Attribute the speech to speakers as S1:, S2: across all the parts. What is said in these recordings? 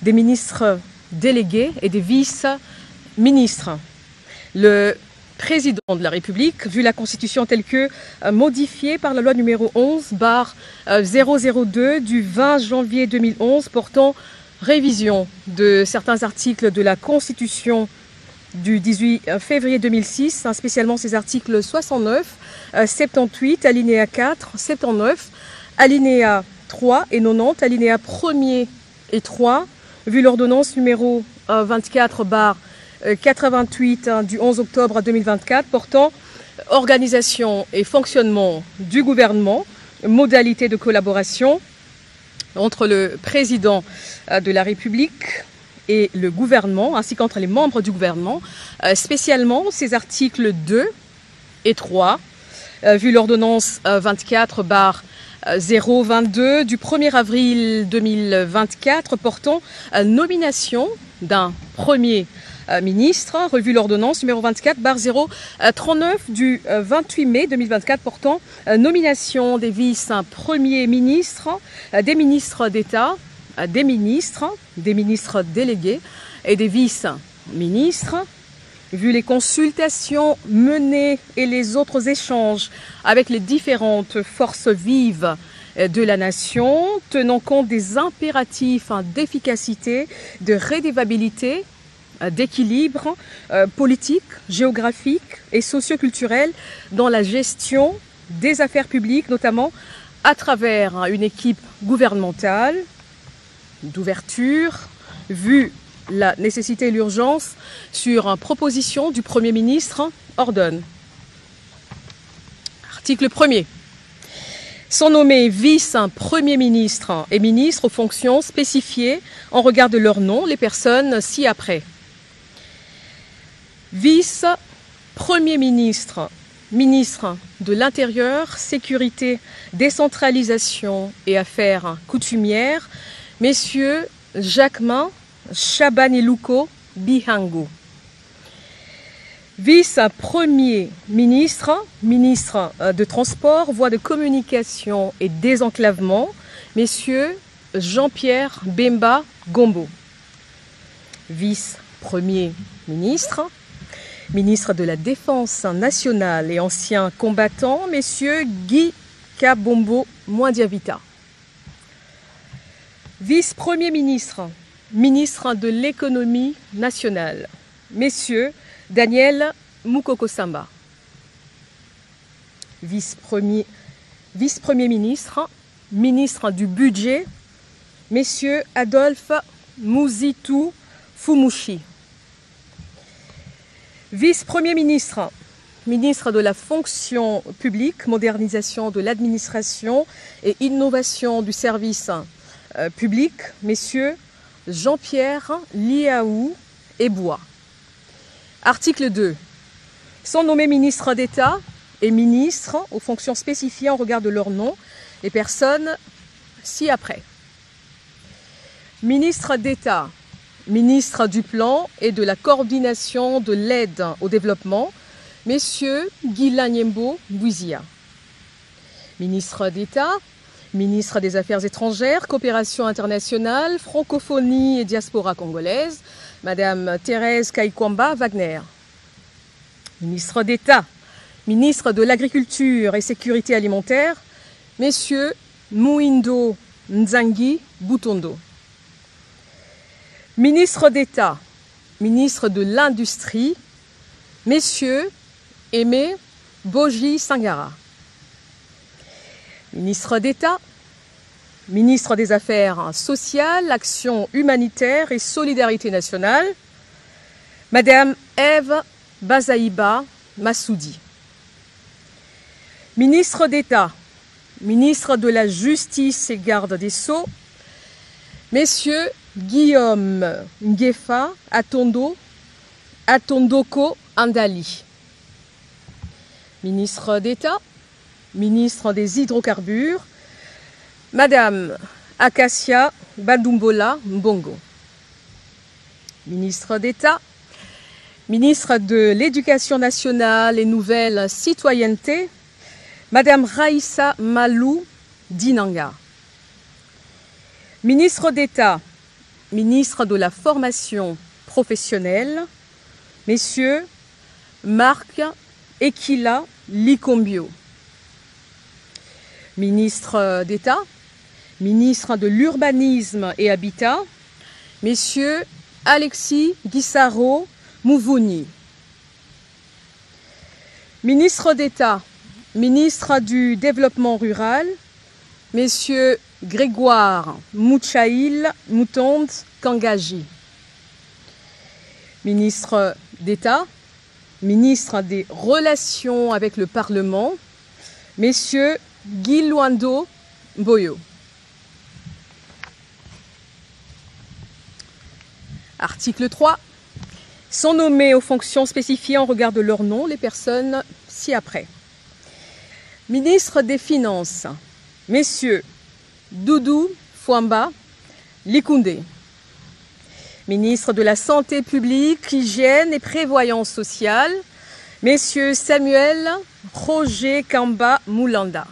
S1: des ministres délégués et des vice-ministres. Le président de la République, vu la Constitution telle que modifiée par la loi numéro 11/002 du 20 janvier 2011 portant révision de certains articles de la Constitution du 18 février 2006, spécialement ces articles 69, 78, alinéa 4, 79, alinéa 3 et 90, alinéa 1er et 3, vu l'ordonnance numéro 24/88 du 11 octobre 2024 portant organisation et fonctionnement du gouvernement, modalités de collaboration entre le président de la République et le gouvernement, ainsi qu'entre les membres du gouvernement, spécialement ces articles 2 et 3, vu l'ordonnance 24/022 du 1er avril 2024 portant nomination d'un premier ministre, revu l'ordonnance numéro 24/039 du 28 mai 2024 portant nomination des vice-premiers ministres, des ministres d'État, des ministres délégués et des vice-ministres, vu les consultations menées et les autres échanges avec les différentes forces vives de la nation, tenant compte des impératifs d'efficacité, de rédévabilité, d'équilibre politique, géographique et socio-culturel dans la gestion des affaires publiques, notamment à travers une équipe gouvernementale d'ouverture, vu la nécessité et l'urgence sur proposition du Premier ministre, ordonne. Article 1er. Sont nommés vice-premier ministre et ministres aux fonctions spécifiées en regard de leur nom les personnes ci-après. Vice-premier ministre, ministre de l'Intérieur, Sécurité, Décentralisation et Affaires coutumières, messieurs Jacquemin, Chabanilouko, Bihango. Vice-premier ministre, ministre de Transport, Voies de Communication et Désenclavement, messieurs Jean-Pierre Bemba Gombo. Vice-premier ministre, ministre de la Défense nationale et ancien combattant, messieurs Guy Kabombo Mwandiavita. Vice-premier ministre, ministre de l'économie nationale, messieurs Daniel Moukoko Samba. Vice-premier ministre, ministre du budget, messieurs Adolphe Mouzitou Fumushi. Vice-premier ministre, ministre de la fonction publique, modernisation de l'administration et innovation du service public, messieurs Jean-Pierre Liaou Ebois. Article 2. Sont nommés ministres d'État et ministres aux fonctions spécifiées en regard de leur nom les personnes ci-après. Ministre d'État, ministre du Plan et de la coordination de l'aide au développement, messieurs Guilain Nyembo Bouizia. Ministre d'État, ministre des Affaires étrangères, coopération internationale, francophonie et diaspora congolaise, madame Thérèse Kaikwamba Wagner. Ministre d'État, ministre de l'Agriculture et Sécurité alimentaire, messieurs Mouindo Nzangi Boutondo. Ministre d'État, ministre de l'Industrie, messieurs Aimé Boji Sangara. Ministre d'État, ministre des Affaires sociales, Action humanitaire et solidarité nationale, madame Ève Bazaïba Massoudi. Ministre d'État, ministre de la Justice et Garde des Sceaux, messieurs Guillaume Nguefa Atondoko Andali. Ministre d'État, ministre des Hydrocarbures, madame Acacia Badumbola Mbongo. Ministre d'État, ministre de l'Éducation nationale et nouvelle citoyenneté, madame Raïssa Malou Dinanga. Ministre d'État, ministre de la Formation professionnelle, Messieurs Marc Ekila Likombio. Ministre d'État, ministre de l'Urbanisme et Habitat, Messieurs Alexis Guissaro Mouvouni. Ministre d'État, ministre du Développement rural, Messieurs Grégoire Mouchaïl Moutonde Kangaji. Ministre d'État, ministre des Relations avec le Parlement, Messieurs Guy Luando Boyo. Article 3. Sont nommés aux fonctions spécifiées en regard de leur nom les personnes ci-après. Ministre des Finances, Messieurs Doudou Fouamba Likoundé. Ministre de la Santé publique, Hygiène et Prévoyance sociale, Messieurs Samuel Roger Kamba Moulanda.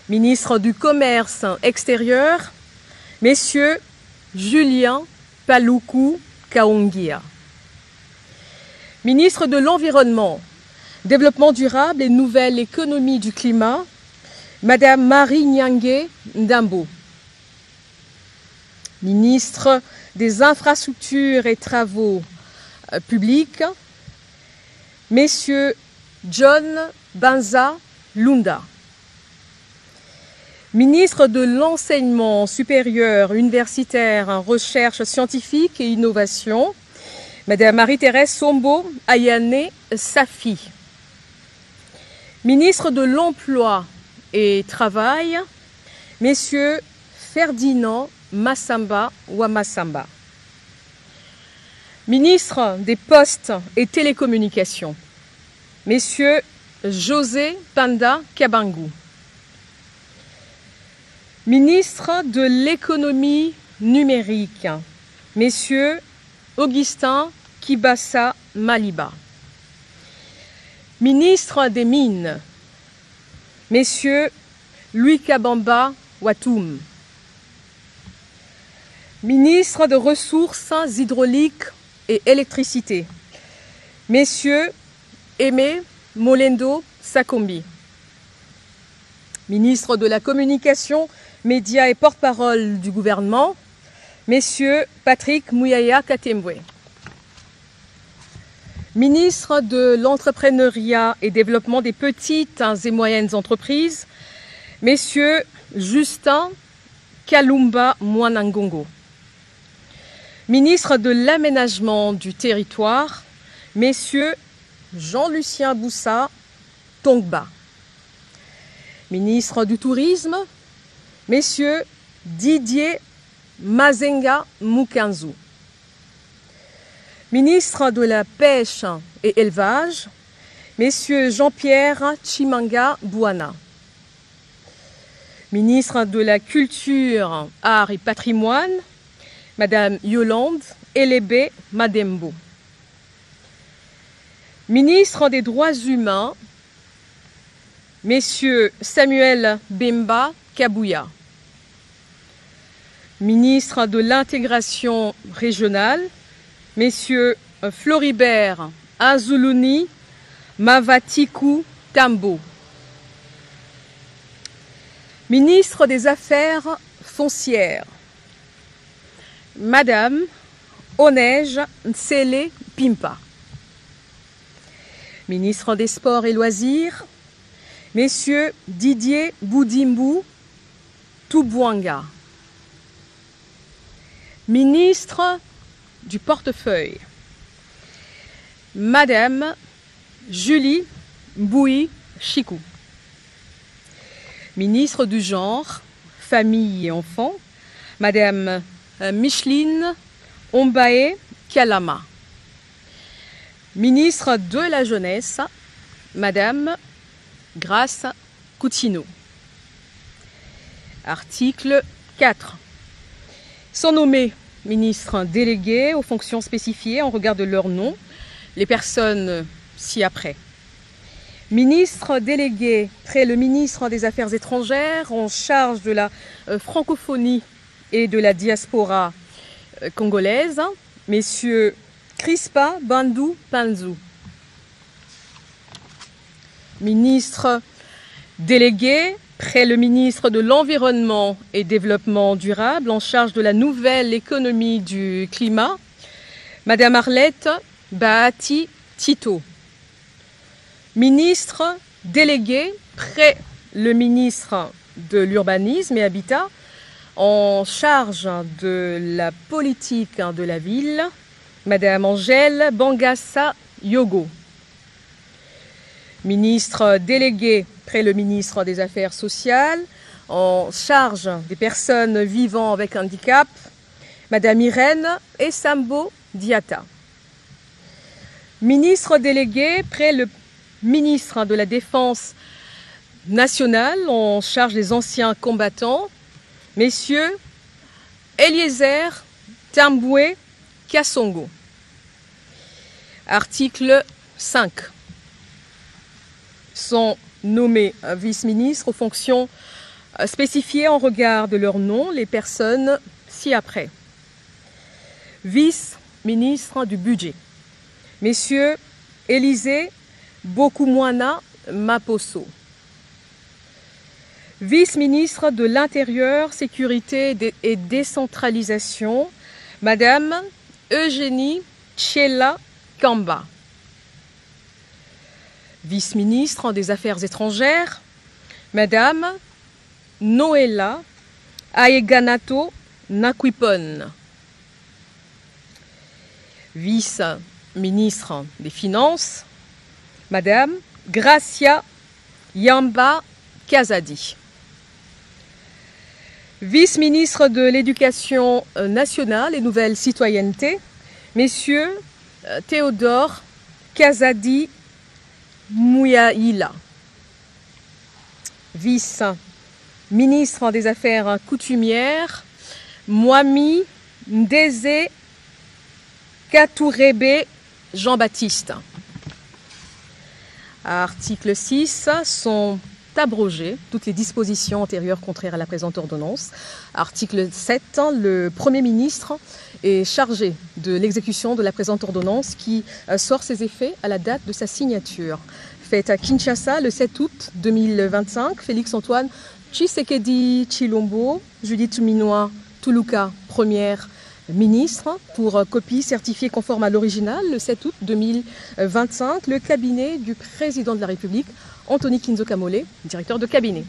S1: Ministre du Commerce extérieur, Messieurs Julien Paloukou Kaongia. Ministre de l'Environnement, Développement durable et Nouvelle économie du climat, Madame Marie Nyangé Ndambo. Ministre des Infrastructures et Travaux publics, Messieurs John Banza Lunda. Ministre de l'Enseignement supérieur, universitaire, recherche scientifique et innovation, Madame Marie-Thérèse Sombo Ayane Safi. Ministre de l'Emploi et Travail, Messieurs Ferdinand Massamba Wamassamba. Ministre des Postes et Télécommunications, Messieurs José Panda Kabangou. Ministre de l'Économie numérique, Messieurs Augustin Kibassa Maliba. Ministre des Mines, Messieurs Louis Kabamba Watoum. Ministre de Ressources hydrauliques et électricité, Messieurs Aimé Molendo Sakombi. Ministre de la Communication, Médias et porte-parole du gouvernement, Messieurs Patrick Mouyaya Katembwe. Ministre de l'Entrepreneuriat et Développement des petites et moyennes entreprises, Messieurs Justin Kalumba Mwanangongo. Ministre de l'Aménagement du Territoire, Messieurs Jean-Lucien Boussa Tongba. Ministre du Tourisme, Messieurs Didier Mazenga Mukanzu. Ministre de la Pêche et Élevage, Messieurs Jean-Pierre Chimanga Bouana. Ministre de la Culture, Arts et Patrimoine, Madame Yolande Elébé Madembo. Ministre des Droits humains, Messieurs Samuel Bemba Kabouya. Ministre de l'Intégration régionale, Messieurs Floribert Azuluni Mavatiku Tambo. Ministre des Affaires foncières, Madame Onej Nsele Pimpa. Ministre des Sports et Loisirs, Messieurs Didier Boudimbu Toubouanga. Ministre du Portefeuille, Madame Julie Boui Chikou. Ministre du Genre, Famille et Enfants, Madame Micheline Ombaé Kalama. Ministre de la Jeunesse, Madame Grace Coutinho. Article 4. Sont nommés ministres délégués aux fonctions spécifiées en regard de leur nom, les personnes ci-après. Ministre délégué près le ministre des Affaires étrangères en charge de la francophonie et de la diaspora congolaise, messieurs Crispa Bandou Panzou. Ministre délégué près le ministre de l'Environnement et Développement durable en charge de la nouvelle économie du climat, Madame Arlette Bahati Tito. Ministre délégué près le ministre de l'Urbanisme et Habitat en charge de la politique de la ville, Madame Angèle Bangassa Yogo. Ministre délégué près le ministre des Affaires sociales en charge des personnes vivant avec handicap, Madame Irène Essambo Diata. Ministre délégué près le ministre de la Défense nationale en charge des anciens combattants, messieurs Eliezer Tamboué Kassongo. Article 5. Sont nommés vice-ministres aux fonctions spécifiées en regard de leur nom les personnes ci-après. Vice-ministre du budget, messieurs Élisée Bokoumouana Maposo. Vice-ministre de l'Intérieur, Sécurité et Décentralisation, Madame Eugénie Tchela Kamba. Vice-ministre des Affaires étrangères, Madame Noëlla Aeganato Nakwipon. Vice-ministre des Finances, Madame Gracia Yamba Kazadi. Vice-ministre de l'Éducation nationale et Nouvelle Citoyenneté, Messieurs Théodore Kazadi Mouyaïla. Vice-ministre des Affaires coutumières, Mwami Ndeze Katourebe Jean-Baptiste. Article 6 sont abrogées toutes les dispositions antérieures contraires à la présente ordonnance. Article 7, le Premier ministre est chargé de l'exécution de la présente ordonnance qui sort ses effets à la date de sa signature. Faite à Kinshasa le 7 août 2025, Félix-Antoine Tshisekedi Tshilombo, Judith Minois Tuluka, première ministre, pour copie certifiée conforme à l'original le 7 août 2025, le cabinet du président de la République, Anthony Kinzo Kamole, directeur de cabinet.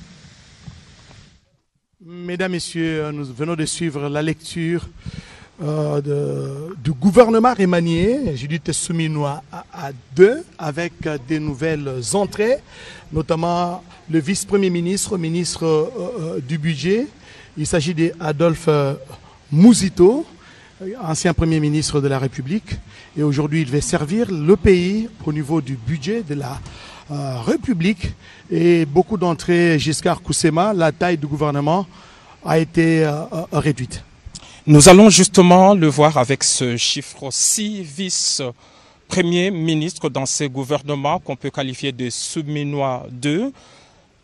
S2: Mesdames, Messieurs, nous venons de suivre la lecture du gouvernement remanié, Judith Souminois à 2, avec des nouvelles entrées, notamment le vice-premier ministre, ministre du budget. Il s'agit d'Adolphe Mouzito, ancien premier ministre de la République. Et aujourd'hui, il va servir le pays au niveau du budget de la République. Et beaucoup d'entrées, Giscard Koussema, la taille du gouvernement a été réduite.
S3: Nous allons justement le voir avec ce chiffre 6 vice-premiers ministres dans ces gouvernements qu'on peut qualifier de Souminois 2.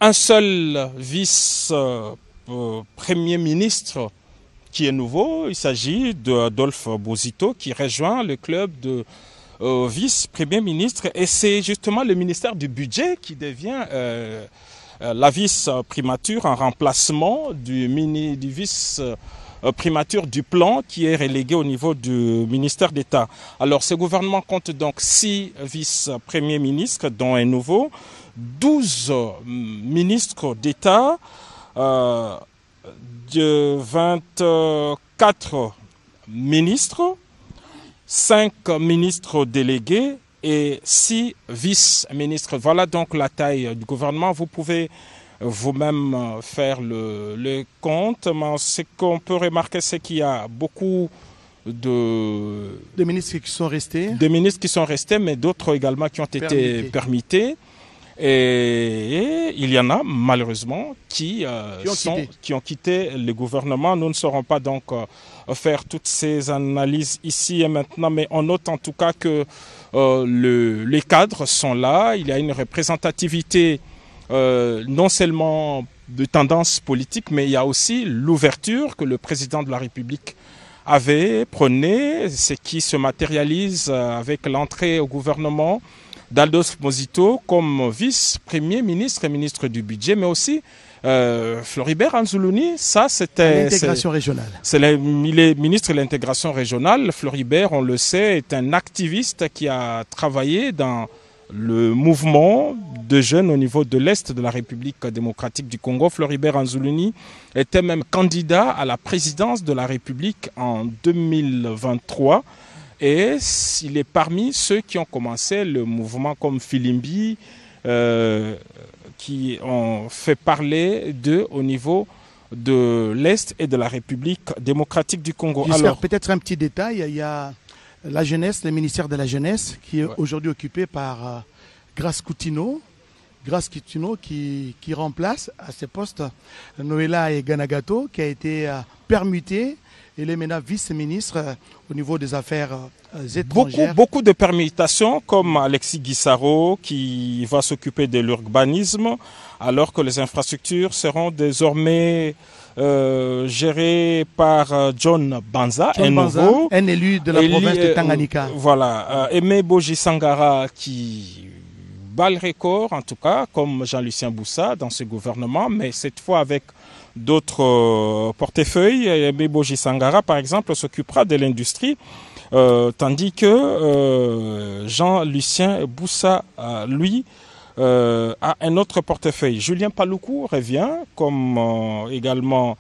S3: Un seul vice-premier ministre qui est nouveau, il s'agit d'Adolphe Mouzito qui rejoint le club de vice-premier ministre et c'est justement le ministère du budget qui devient la vice-primature en remplacement du vice-primature du plan qui est relégué au niveau du ministère d'État. Alors ce gouvernement compte donc 6 vice-premiers ministres dont un nouveau, 12 ministres d'État, de 24 ministres, 5 ministres délégués et 6 vice-ministres. Voilà donc la taille du gouvernement. Vous pouvez vous-même faire le compte. Mais ce qu'on peut remarquer, c'est qu'il y a beaucoup de
S2: ministres qui sont restés.
S3: Des ministres qui sont restés, mais d'autres également qui ont été permittés. Et il y en a malheureusement qui ont quitté le gouvernement. Nous ne saurons pas donc faire toutes ces analyses ici et maintenant, mais on note en tout cas que les cadres sont là. Il y a une représentativité non seulement de tendance politique, mais il y a aussi l'ouverture que le président de la République avait prônée, ce qui se matérialise avec l'entrée au gouvernement d'Adolphe Mosito comme vice-premier ministre et ministre du budget, mais aussi Floribert Anzoulouni, ça c'était...
S2: L'intégration régionale.
S3: Il est ministre de l'intégration régionale. Floribert, on le sait, est un activiste qui a travaillé dans le mouvement de jeunes au niveau de l'Est de la République démocratique du Congo. Floribert Anzoulouni était même candidat à la présidence de la République en 2023. Et il est parmi ceux qui ont commencé le mouvement comme Filimbi, qui ont fait parler d'eux au niveau de l'Est et de la République démocratique du Congo.
S2: Alors, peut-être un petit détail, il y a la jeunesse, le ministère de la jeunesse, qui est aujourd'hui occupé par Grace Coutinho. Grace Coutinho qui remplace à ce poste Noëlla Eganagato, qui a été permuté. Il est maintenant vice-ministre au niveau des affaires étrangères.
S3: Beaucoup de permutations, comme Alexis Guissaro qui va s'occuper de l'urbanisme, alors que les infrastructures seront désormais gérées par John Banza,
S2: un élu de la province de Tanganyika.
S3: Voilà, Aimé Boji Sangara qui bat le record, en tout cas, comme Jean-Lucien Boussa dans ce gouvernement, mais cette fois avec d'autres portefeuilles. Aimé Boji Sangara, par exemple, s'occupera de l'industrie, tandis que Jean-Lucien Boussa, lui, a un autre portefeuille. Julien Paloukou revient, comme également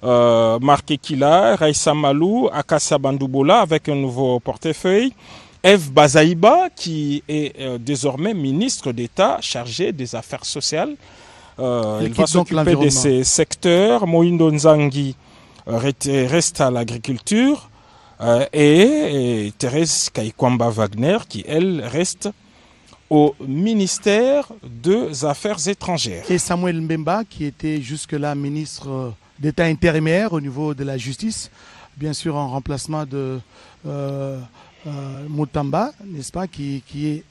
S3: Marc Ekila, Raissa Malou, Akassa Bandoubola, avec un nouveau portefeuille. Eve Bazaïba, qui est désormais ministre d'État chargé des affaires sociales. Il va s'occuper de ces secteurs. Moïndo Nzangi reste à l'agriculture et Thérèse Kaikwamba Wagner qui, elle, reste au ministère des Affaires étrangères.
S2: Et Samuel Mbemba qui était jusque-là ministre d'État intérimaire au niveau de la justice, bien sûr en remplacement de Moutamba, n'est-ce pas, qui est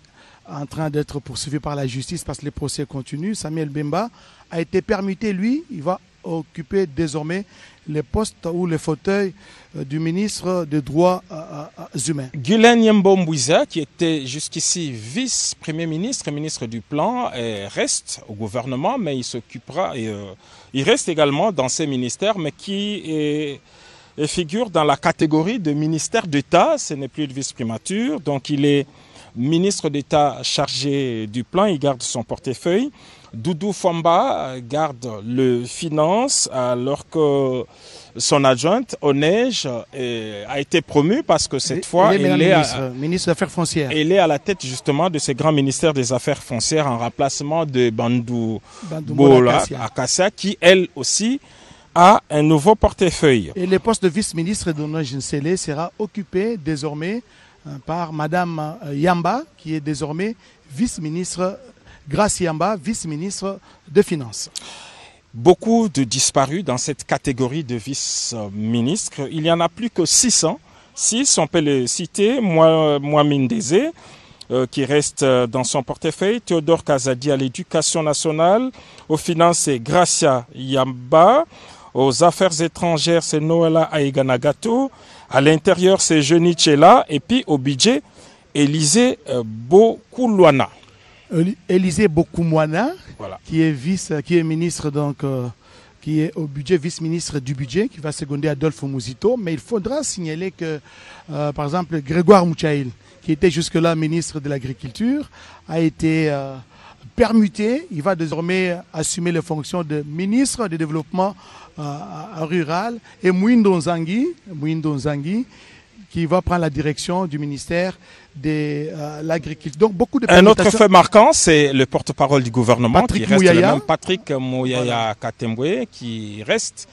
S2: en train d'être poursuivi par la justice parce que les procès continuent. Samuel Mbemba a été permuté, lui, il va occuper désormais les postes ou les fauteuils du ministre des Droits humains.
S3: Gulen Yembo-Mbouiza, qui était jusqu'ici vice-premier ministre et ministre du Plan, reste au gouvernement, mais il s'occupera, il reste également dans ces ministères, mais qui figure dans la catégorie de ministère d'État. Ce n'est plus de vice-primature, donc il est ministre d'État chargé du plan, il garde son portefeuille. Doudou Famba garde le finance, alors que son adjointe, Onej, a été promue parce que cette fois,
S2: il est ministre des Affaires foncières.
S3: Il est à la tête justement de ce grand ministère des Affaires foncières en remplacement de Bandou Bola Akassia, qui elle aussi a un nouveau portefeuille.
S2: Et le poste de vice-ministre d'Onej Nsele sera occupé désormais par Madame Yamba, qui est désormais vice-ministre, Grace Yamba, vice-ministre des Finances.
S3: Beaucoup de disparus dans cette catégorie de vice-ministres. Il n'y en a plus que 600. 6, on peut les citer. Mohamed Ndézé, qui reste dans son portefeuille. Théodore Kazadi à l'éducation nationale. Aux finances, c'est Gracia Yamba. Aux affaires étrangères, c'est Noëlla Aïganagato. À l'intérieur, c'est Jeuni Tchela. Et puis au budget, Élisée Bokoulouana.
S2: Élisée Bokoulouana,
S3: voilà,
S2: qui est ministre, donc, qui est au budget, vice-ministre du budget, qui va seconder Adolphe Mosito. Mais il faudra signaler que, par exemple, Grégoire Mouchaïl, qui était jusque-là ministre de l'Agriculture, a été permuté. Il va désormais assumer les fonctions de ministre du Développement rural. Et Mouindo Nzangi, qui va prendre la direction du ministère de l'Agriculture. Donc beaucoup de
S3: Un autre fait marquant, c'est le porte-parole du gouvernement,
S2: Patrick
S3: qui reste
S2: Mouyaya.
S3: le même, Patrick Mouyaya, voilà, Katembwe, qui reste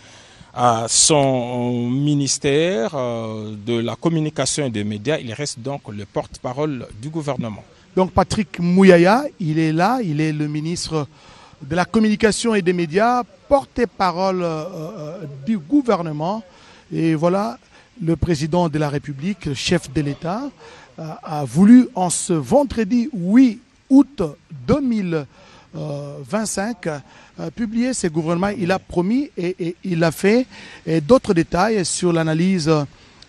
S3: à son ministère de la communication et des médias. Il reste donc le porte-parole du gouvernement.
S2: Donc Patrick Mouyaya, il est là, il est le ministre de la communication et des médias, porte-parole du gouvernement. Et voilà, le président de la République, le chef de l'État, a voulu en ce vendredi 8 août 2023 25 publier ces gouvernements. Il a promis et il a fait. Et d'autres détails sur l'analyse,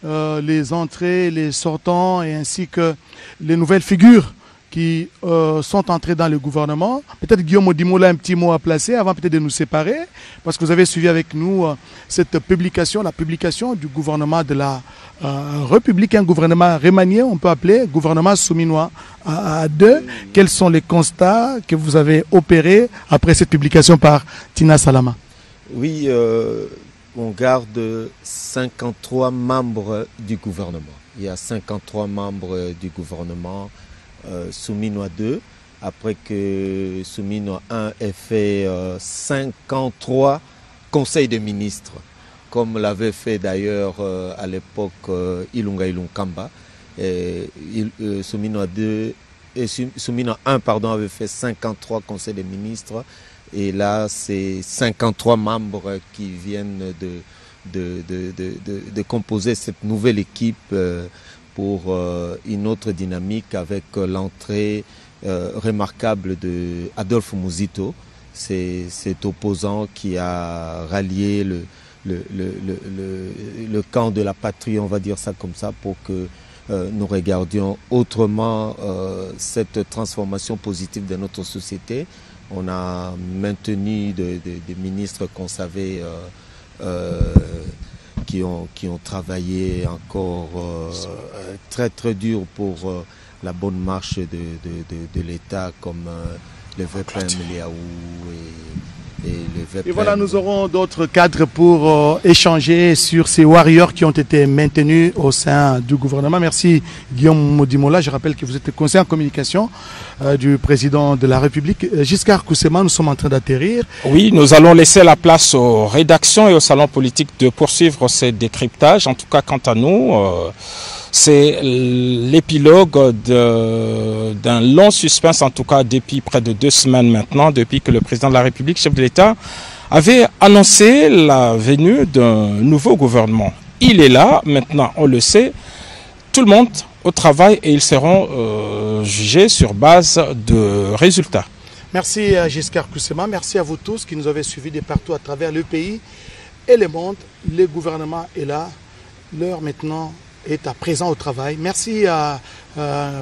S2: les entrées, les sortants et ainsi que les nouvelles figures qui sont entrés dans le gouvernement. Peut-être Guillaume Odimola a un petit mot à placer avant peut-être de nous séparer, parce que vous avez suivi avec nous cette publication, la publication du gouvernement de la République, un gouvernement remanié, on peut appeler gouvernement souminois à deux. Quels sont les constats que vous avez opérés après cette publication par Tina Salama?
S4: Oui, on garde 53 membres du gouvernement. Il y a 53 membres du gouvernement Souminois 2, après que Souminois 1 ait fait 53 conseils de ministres, comme l'avait fait d'ailleurs à l'époque Ilunga Ilunkamba. Souminois 1 avait fait 53 conseils de ministres, et là c'est 53 membres qui viennent de composer cette nouvelle équipe pour une autre dynamique avec l'entrée remarquable de Adolphe Muzito, cet opposant qui a rallié le camp de la patrie, on va dire ça comme ça, pour que nous regardions autrement cette transformation positive de notre société. On a maintenu des ministres qu'on savait qui ont travaillé encore très très dur pour la bonne marche de l'État, comme le VPM Liaou et le VPM.
S2: Et voilà, nous aurons d'autres cadres pour échanger sur ces warriors qui ont été maintenus au sein du gouvernement. Merci Guillaume Modimola. Je rappelle que vous êtes conseiller en communication du président de la République. Giscard Koussema, nous sommes en train d'atterrir.
S3: Oui, nous allons laisser la place aux rédactions et au salon politique de poursuivre ces décryptages. En tout cas, quant à nous, c'est l'épilogue d'un long suspense, en tout cas depuis près de 2 semaines maintenant, depuis que le président de la République, chef de l'État, avait annoncé la venue d'un nouveau gouvernement. Il est là, maintenant on le sait, tout le monde au travail, et ils seront jugés sur base de résultats.
S2: Merci à Giscard Koussema, merci à vous tous qui nous avez suivis de partout à travers le pays et le monde. Le gouvernement est là, l'heure maintenant est à présent au travail. Merci à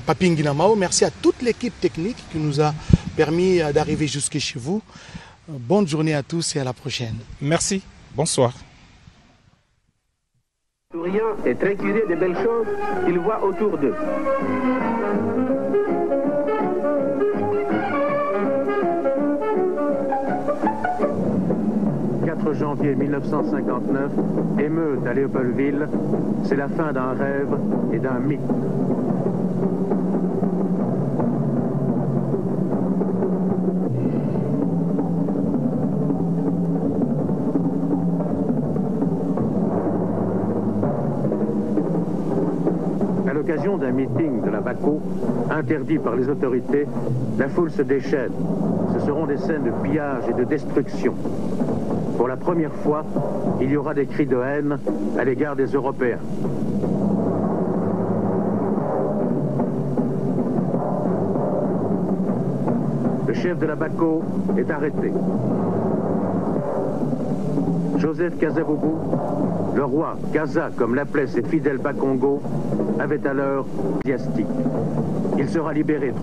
S2: Papi Nguinamao, merci à toute l'équipe technique qui nous a permis d'arriver jusque chez vous. Bonne journée à tous et à la prochaine.
S3: Merci, bonsoir.
S5: Souriant et très curieux des belles choses qu'ils voient autour d'eux. 4 janvier 1959, émeute à Léopoldville, c'est la fin d'un rêve et d'un mythe. À l'occasion d'un meeting de la BACO, interdit par les autorités, la foule se déchaîne. Ce seront des scènes de pillage et de destruction. Pour la première fois, il y aura des cris de haine à l'égard des Européens. Le chef de la BACO est arrêté. Joseph Kasavubu, le roi Kaza, comme l'appelaient ses fidèles Bakongo, avait alors diastique. Il sera libéré.